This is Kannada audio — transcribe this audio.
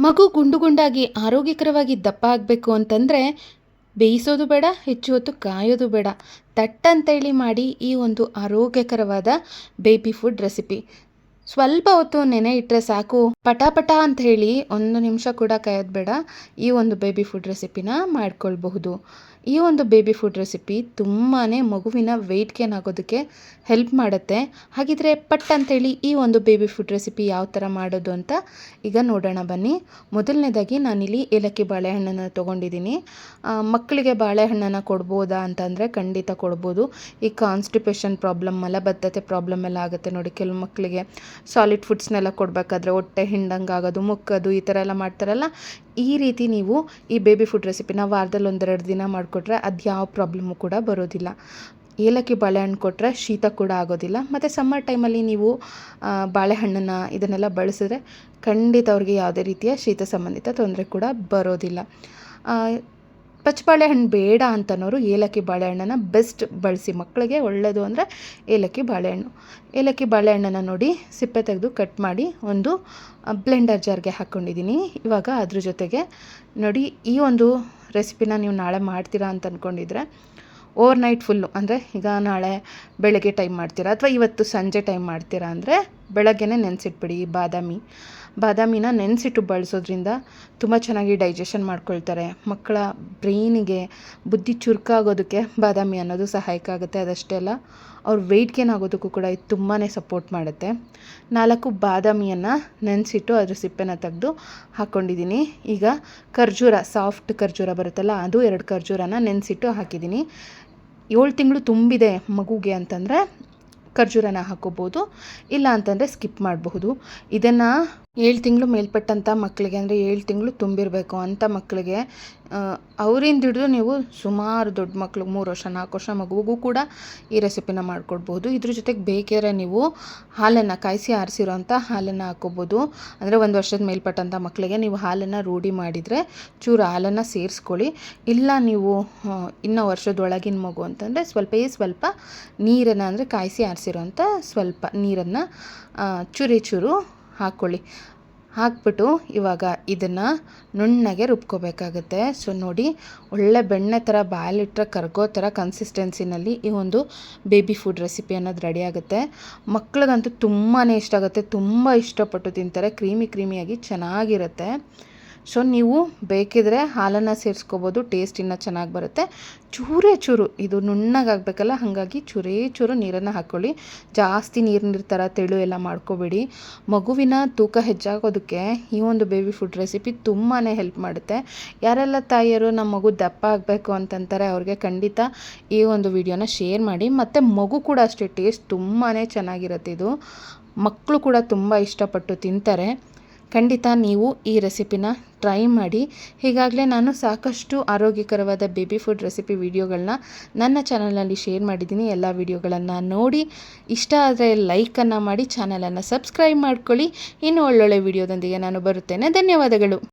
ಮಗು ಗುಂಡು ಗುಂಡಾಗಿ ಆರೋಗ್ಯಕರವಾಗಿ ದಪ್ಪ ಆಗಬೇಕು ಅಂತಂದರೆ ಬೇಯಿಸೋದು ಬೇಡ, ಹೆಚ್ಚು ಹೊತ್ತು ಕಾಯೋದು ಬೇಡ. ತಟ್ಟಂತೇಳಿ ಮಾಡಿ ಈ ಒಂದು ಆರೋಗ್ಯಕರವಾದ ಬೇಬಿ ಫುಡ್ ರೆಸಿಪಿ. ಸ್ವಲ್ಪ ಹೊತ್ತು ನೆನೆ ಇಟ್ಟರೆ ಸಾಕು, ಪಟಾಪಟ ಅಂತ ಹೇಳಿ 1 ನಿಮಿಷ ಕೂಡ ಕಾಯೋದು ಬೇಡ. ಈ ಒಂದು ಬೇಬಿ ಫುಡ್ ರೆಸಿಪಿನ ಮಾಡ್ಕೊಳ್ಬಹುದು. ಈ ಒಂದು ಬೇಬಿ ಫುಡ್ ರೆಸಿಪಿ ತುಂಬಾ ಮಗುವಿನ ವೆಯ್ಟ್ ಗೇನ್ ಆಗೋದಕ್ಕೆ ಹೆಲ್ಪ್ ಮಾಡುತ್ತೆ. ಹಾಗಿದ್ರೆ ಪಟ್ ಅಂತೇಳಿ ಈ ಒಂದು ಬೇಬಿ ಫುಡ್ ರೆಸಿಪಿ ಯಾವ ಥರ ಮಾಡೋದು ಅಂತ ಈಗ ನೋಡೋಣ ಬನ್ನಿ. ಮೊದಲನೇದಾಗಿ ನಾನಿಲ್ಲಿ ಏಲಕ್ಕಿ ಬಾಳೆಹಣ್ಣನ್ನು ತೊಗೊಂಡಿದ್ದೀನಿ. ಮಕ್ಕಳಿಗೆ ಬಾಳೆಹಣ್ಣನ್ನು ಕೊಡ್ಬೋದಾ ಅಂತಂದರೆ ಖಂಡಿತ ಕೊಡ್ಬೋದು. ಈ ಕಾನ್ಸ್ಟಿಪೇಷನ್ ಪ್ರಾಬ್ಲಮ್, ಮಲಬದ್ಧತೆ ಪ್ರಾಬ್ಲಮ್ ಎಲ್ಲ ಆಗುತ್ತೆ ನೋಡಿ ಕೆಲವು ಮಕ್ಕಳಿಗೆ. ಸಾಲಿಡ್ ಫುಡ್ಸ್ನೆಲ್ಲ ಕೊಡಬೇಕಾದ್ರೆ ಹೊಟ್ಟೆ ಹಿಂಡಂಗೆ ಆಗೋದು, ಮುಕ್ಕೋದು, ಈ ಥರ ಎಲ್ಲ ಮಾಡ್ತಾರಲ್ಲ. ಈ ರೀತಿ ನೀವು ಈ ಬೇಬಿ ಫುಡ್ ರೆಸಿಪಿನ ವಾರದಲ್ಲಿ 1-2 ದಿನ ಮಾಡಿಕೊಟ್ರೆ ಅದು ಯಾವ ಪ್ರಾಬ್ಲಮ್ಮು ಕೂಡ ಬರೋದಿಲ್ಲ. ಏಲಕ್ಕಿ ಬಾಳೆಹಣ್ಣು ಕೊಟ್ಟರೆ ಶೀತ ಕೂಡ ಆಗೋದಿಲ್ಲ. ಮತ್ತು ಸಮ್ಮರ್ ಟೈಮಲ್ಲಿ ನೀವು ಬಾಳೆಹಣ್ಣನ್ನು ಇದನ್ನೆಲ್ಲ ಬಳಸಿದ್ರೆ ಖಂಡಿತ ಅವ್ರಿಗೆ ಯಾವುದೇ ರೀತಿಯ ಶೀತ ಸಂಬಂಧಿತ ತೊಂದರೆ ಕೂಡ ಬರೋದಿಲ್ಲ. ಪಚ್ಚಬಾಳೆಹಣ್ಣು ಬೇಡ ಅಂತನೋರು ಏಲಕ್ಕಿ ಬಾಳೆಹಣ್ಣನ್ನು ಬೆಸ್ಟ್ ಬಳಸಿ. ಮಕ್ಕಳಿಗೆ ಒಳ್ಳೆಯದು ಅಂದರೆ ಏಲಕ್ಕಿ ಬಾಳೆಹಣ್ಣು. ಏಲಕ್ಕಿ ಬಾಳೆಹಣ್ಣನ್ನು ನೋಡಿ ಸಿಪ್ಪೆ ತೆಗೆದು ಕಟ್ ಮಾಡಿ ಒಂದು ಬ್ಲೆಂಡರ್ ಜಾರ್ಗೆ ಹಾಕ್ಕೊಂಡಿದ್ದೀನಿ. ಇವಾಗ ಅದ್ರ ಜೊತೆಗೆ ನೋಡಿ, ಈ ಒಂದು ರೆಸಿಪಿನ ನೀವು ನಾಳೆ ಮಾಡ್ತೀರಾ ಅಂತ ಅಂದ್ಕೊಂಡಿದ್ರೆ ಓವರ್ ನೈಟ್ ಫುಲ್ಲು, ಅಂದರೆ ಈಗ ನಾಳೆ ಬೆಳಗ್ಗೆ ಟೈಮ್ ಮಾಡ್ತೀರಾ ಅಥವಾ ಇವತ್ತು ಸಂಜೆ ಟೈಮ್ ಮಾಡ್ತೀರಾ ಅಂದರೆ ಬೆಳಗ್ಗೆನೇ ನೆನೆಸಿಟ್ಬಿಡಿ. ಬಾದಾಮಿನ ನೆನೆಸಿಟ್ಟು ಬಳಸೋದ್ರಿಂದ ತುಂಬ ಚೆನ್ನಾಗಿ ಡೈಜೆಷನ್ ಮಾಡ್ಕೊಳ್ತಾರೆ. ಮಕ್ಕಳ ಬ್ರೈನಿಗೆ ಬುದ್ಧಿ ಚುರುಕಾಗೋದಕ್ಕೆ ಬಾದಾಮಿ ಅನ್ನೋದು ಸಹಾಯಕ ಆಗುತ್ತೆ. ಅದಷ್ಟೇ ಅಲ್ಲ, ಅವ್ರ ವೆಯ್ಟ್ ಗೇನ್ ಆಗೋದಕ್ಕೂ ಕೂಡ ಇದು ತುಂಬಾ ಸಪೋರ್ಟ್ ಮಾಡುತ್ತೆ. 4 ಬಾದಾಮಿಯನ್ನು ನೆನೆಸಿಟ್ಟು ಅದ್ರ ಸಿಪ್ಪೆನ ತೆಗೆದು ಹಾಕ್ಕೊಂಡಿದ್ದೀನಿ. ಈಗ ಖರ್ಜೂರ, ಸಾಫ್ಟ್ ಖರ್ಜೂರ ಬರುತ್ತಲ್ಲ, ಅದು 2 ಖರ್ಜೂರನ ನೆನೆಸಿಟ್ಟು ಹಾಕಿದ್ದೀನಿ. 7 ತಿಂಗಳು ತುಂಬಿದೆ ಮಗುಗೆ ಅಂತಂದರೆ ಖರ್ಜೂರನ ಹಾಕೋಬೋದು, ಇಲ್ಲ ಅಂತಂದರೆ ಸ್ಕಿಪ್ ಮಾಡಬಹುದು. ಇದನ್ನು 7 ತಿಂಗಳು ಮೇಲ್ಪಟ್ಟಂಥ ಮಕ್ಕಳಿಗೆ, ಅಂದರೆ 7 ತಿಂಗಳು ತುಂಬಿರಬೇಕು ಅಂಥ ಮಕ್ಕಳಿಗೆ, ಅವರಿಂದ ಹಿಡಿದು ನೀವು ಸುಮಾರು ದೊಡ್ಡ ಮಕ್ಕಳು 3 ವರ್ಷ 4 ವರ್ಷ ಮಗುವಿಗೂ ಕೂಡ ಈ ರೆಸಿಪಿನ ಮಾಡಿಕೊಡ್ಬೋದು. ಇದ್ರ ಜೊತೆಗೆ ಬೇಕಿದ್ರೆ ನೀವು ಹಾಲನ್ನು ಕಾಯಿಸಿ ಆರಿಸಿರೋಂಥ ಹಾಲನ್ನು ಹಾಕೋಬೋದು. ಅಂದರೆ 1 ವರ್ಷದ ಮೇಲ್ಪಟ್ಟಂಥ ಮಕ್ಕಳಿಗೆ ನೀವು ಹಾಲನ್ನು ರೂಢಿ ಮಾಡಿದರೆ ಚೂರು ಹಾಲನ್ನು ಸೇರಿಸ್ಕೊಳ್ಳಿ. ಇಲ್ಲ ನೀವು ಇನ್ನೂ ವರ್ಷದೊಳಗಿನ ಮಗು ಅಂತಂದರೆ ಸ್ವಲ್ಪ ನೀರನ್ನು, ಅಂದರೆ ಕಾಯಿಸಿ ಆರಿಸಿರೋಂಥ ಸ್ವಲ್ಪ ನೀರನ್ನು ಚೂರು ಹಾಕ್ಕೊಳ್ಳಿ. ಹಾಕ್ಬಿಟ್ಟು ಇವಾಗ ಇದನ್ನು ನುಣ್ಣಗೆ ರುಬ್ಕೋಬೇಕಾಗುತ್ತೆ. ಸೊ ನೋಡಿ, ಒಳ್ಳೆ ಬೆಣ್ಣೆ ಥರ ಬಾಯಲ್ಲಿಟ್ಟರೆ ಕರಗೋ ಥರ ಕನ್ಸಿಸ್ಟೆನ್ಸಿನಲ್ಲಿ ಈ ಒಂದು ಬೇಬಿ ಫುಡ್ ರೆಸಿಪಿ ಅನ್ನೋದು ರೆಡಿ ಆಗುತ್ತೆ. ಮಕ್ಳಿಗಂತೂ ತುಂಬಾ ಇಷ್ಟ ಆಗುತ್ತೆ, ತುಂಬ ಇಷ್ಟಪಟ್ಟು ತಿಂತಾರೆ. ಕ್ರೀಮಿಯಾಗಿ ಚೆನ್ನಾಗಿರುತ್ತೆ. ಸೊ ನೀವು ಬೇಕಿದ್ರೆ ಹಾಲನ್ನು ಸೇರಿಸ್ಕೋಬೋದು, ಟೇಸ್ಟ್ ಇನ್ನೂ ಚೆನ್ನಾಗಿ ಬರುತ್ತೆ. ಚೂರು ಇದು ನುಣ್ಣಗಾಗಬೇಕಲ್ಲ, ಹಾಗಾಗಿ ಚೂರು ನೀರನ್ನು ಹಾಕ್ಕೊಳ್ಳಿ. ಜಾಸ್ತಿ ನೀರು ಥರ ತೆಳು ಎಲ್ಲ ಮಾಡ್ಕೋಬೇಡಿ. ಮಗುವಿನ ತೂಕ ಹೆಚ್ಚಾಗೋದಕ್ಕೆ ಈ ಒಂದು ಬೇಬಿ ಫುಡ್ ರೆಸಿಪಿ ತುಂಬಾ ಹೆಲ್ಪ್ ಮಾಡುತ್ತೆ. ಯಾರೆಲ್ಲ ತಾಯಿಯರು ನಮ್ಮ ಮಗು ದಪ್ಪ ಆಗಬೇಕು ಅಂತಂತಾರೆ ಅವ್ರಿಗೆ ಖಂಡಿತ ಈ ಒಂದು ವಿಡಿಯೋನ ಶೇರ್ ಮಾಡಿ. ಮತ್ತು ಮಗು ಕೂಡ ಅಷ್ಟೇ, ಟೇಸ್ಟ್ ತುಂಬಾ ಚೆನ್ನಾಗಿರುತ್ತೆ. ಇದು ಮಕ್ಕಳು ಕೂಡ ತುಂಬ ಇಷ್ಟಪಟ್ಟು ತಿಂತಾರೆ. ಖಂಡಿತ ನೀವು ಈ ರೆಸಿಪಿನ ಟ್ರೈ ಮಾಡಿ. ಈಗಾಗಲೇ ನಾನು ಸಾಕಷ್ಟು ಆರೋಗ್ಯಕರವಾದ ಬೇಬಿ ಫುಡ್ ರೆಸಿಪಿ ವಿಡಿಯೋಗಳನ್ನ ನನ್ನ ಚಾನಲಲ್ಲಿ ಶೇರ್ ಮಾಡಿದ್ದೀನಿ. ಎಲ್ಲ ವಿಡಿಯೋಗಳನ್ನು ನೋಡಿ ಇಷ್ಟ ಆದರೆ ಲೈಕನ್ನು ಮಾಡಿ, ಚಾನಲನ್ನು ಸಬ್ಸ್ಕ್ರೈಬ್ ಮಾಡ್ಕೊಳ್ಳಿ. ಇನ್ನೂ ಒಳ್ಳೊಳ್ಳೆ ವಿಡಿಯೋದೊಂದಿಗೆ ನಾನು ಬರುತ್ತೇನೆ. ಧನ್ಯವಾದಗಳು.